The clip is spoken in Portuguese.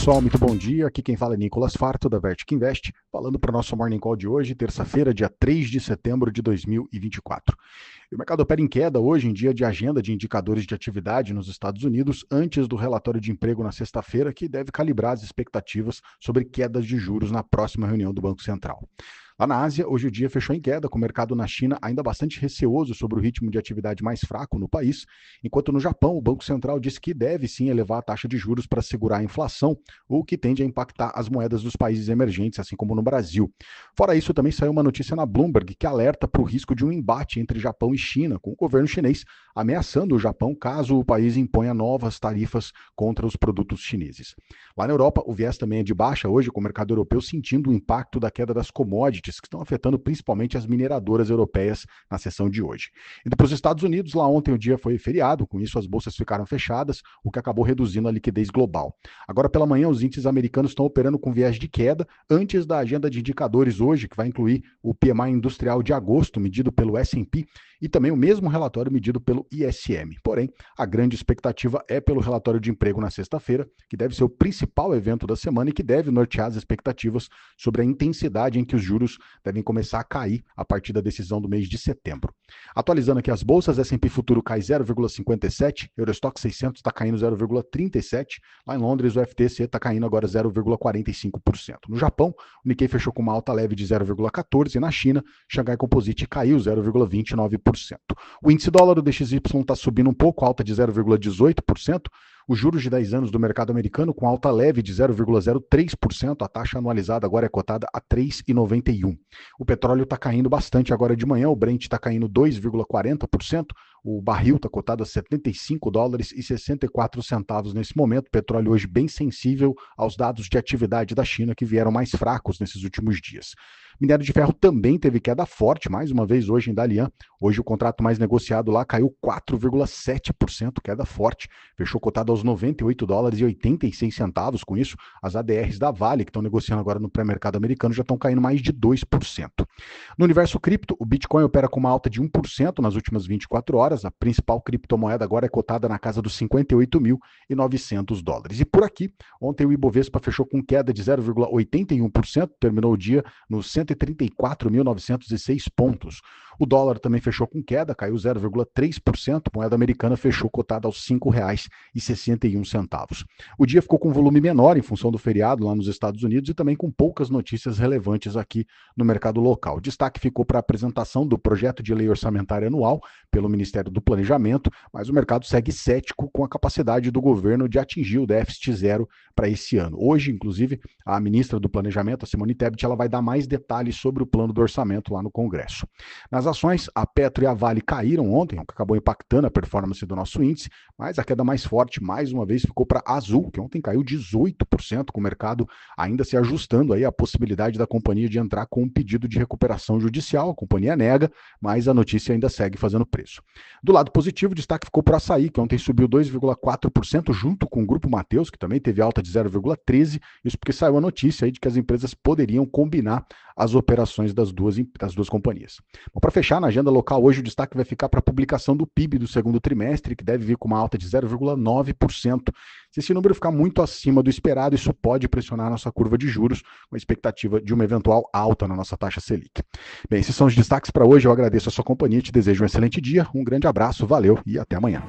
pessoal, muito bom dia. Aqui quem fala é Nicolas Farto, da Vertic Invest, falando para o nosso Morning Call de hoje, terça-feira, dia 3 de setembro de 2024. O mercado opera em queda hoje, em dia de agenda de indicadores de atividade nos Estados Unidos, antes do relatório de emprego na sexta-feira, que deve calibrar as expectativas sobre quedas de juros na próxima reunião do Banco Central. Lá na Ásia, hoje o dia fechou em queda, com o mercado na China ainda bastante receoso sobre o ritmo de atividade mais fraco no país, enquanto no Japão o Banco Central disse que deve sim elevar a taxa de juros para segurar a inflação, o que tende a impactar as moedas dos países emergentes, assim como no Brasil. Fora isso, também saiu uma notícia na Bloomberg que alerta para o risco de um embate entre Japão e China, com o governo chinês ameaçando o Japão caso o país imponha novas tarifas contra os produtos chineses. Lá na Europa, o viés também é de baixa hoje, com o mercado europeu sentindo o impacto da queda das commodities, que estão afetando principalmente as mineradoras europeias na sessão de hoje. Indo para os Estados Unidos, lá ontem o dia foi feriado, com isso as bolsas ficaram fechadas, o que acabou reduzindo a liquidez global. Agora pela manhã, os índices americanos estão operando com viés de queda, antes da agenda de indicadores hoje, que vai incluir o PMI industrial de agosto, medido pelo S&P, e também o mesmo relatório medido pelo ISM. Porém, a grande expectativa é pelo relatório de emprego na sexta-feira, que deve ser o principal evento da semana e que deve nortear as expectativas sobre a intensidade em que os juros devem começar a cair a partir da decisão do mês de setembro. Atualizando aqui as bolsas, S&P Futuro cai 0,57, Eurostock 600 está caindo 0,37, lá em Londres o FTSE está caindo agora 0,45%. No Japão, o Nikkei fechou com uma alta leve de 0,14% e na China, Xangai Composite caiu 0,29%. O índice dólar, o DXY, está subindo um pouco, alta de 0,18%. Os juros de 10 anos do mercado americano com alta leve de 0,03%, a taxa anualizada agora é cotada a 3,91. O petróleo está caindo bastante agora de manhã, o Brent está caindo 2,40%, o barril está cotado a $75,64 nesse momento, petróleo hoje bem sensível aos dados de atividade da China que vieram mais fracos nesses últimos dias. Minério de ferro também teve queda forte, mais uma vez hoje em Dalian. Hoje o contrato mais negociado lá caiu 4,7%, queda forte. Fechou cotado aos $98,86. Com isso, as ADRs da Vale, que estão negociando agora no pré-mercado americano, já estão caindo mais de 2%. No universo cripto, o Bitcoin opera com uma alta de 1% nas últimas 24 horas. A principal criptomoeda agora é cotada na casa dos $58.900. E por aqui, ontem o Ibovespa fechou com queda de 0,81%, terminou o dia nos 134.906 pontos. O dólar também fechou com queda, caiu 0,3%, a moeda americana fechou cotada aos R$ 5,61. O dia ficou com um volume menor em função do feriado lá nos Estados Unidos e também com poucas notícias relevantes aqui no mercado local. O destaque ficou para a apresentação do projeto de lei orçamentária anual pelo Ministério do Planejamento, mas o mercado segue cético com a capacidade do governo de atingir o déficit zero para esse ano. Hoje, inclusive, a ministra do Planejamento, a Simone Tebet, ela vai dar mais detalhes sobre o plano do orçamento lá no Congresso. Nas ações, a Petro e a Vale caíram ontem, o que acabou impactando a performance do nosso índice, mas a queda mais forte, mais uma vez, ficou para a Azul, que ontem caiu 18%, com o mercado ainda se ajustando aí à possibilidade da companhia de entrar com um pedido de recuperação judicial. A companhia nega, mas a notícia ainda segue fazendo preço. Do lado positivo, o destaque ficou para o Açaí, que ontem subiu 2,4%, junto com o Grupo Mateus, que também teve alta de 0,13%, isso porque saiu a notícia aí de que as empresas poderiam combinar as operações das duas companhias. Bom, para fechar, na agenda local, hoje o destaque vai ficar para a publicação do PIB do segundo trimestre, que deve vir com uma alta de 0,9%. Se esse número ficar muito acima do esperado, isso pode pressionar a nossa curva de juros, com a expectativa de uma eventual alta na nossa taxa Selic. Bem, esses são os destaques para hoje. Eu agradeço a sua companhia, te desejo um excelente dia, um grande abraço, valeu e até amanhã.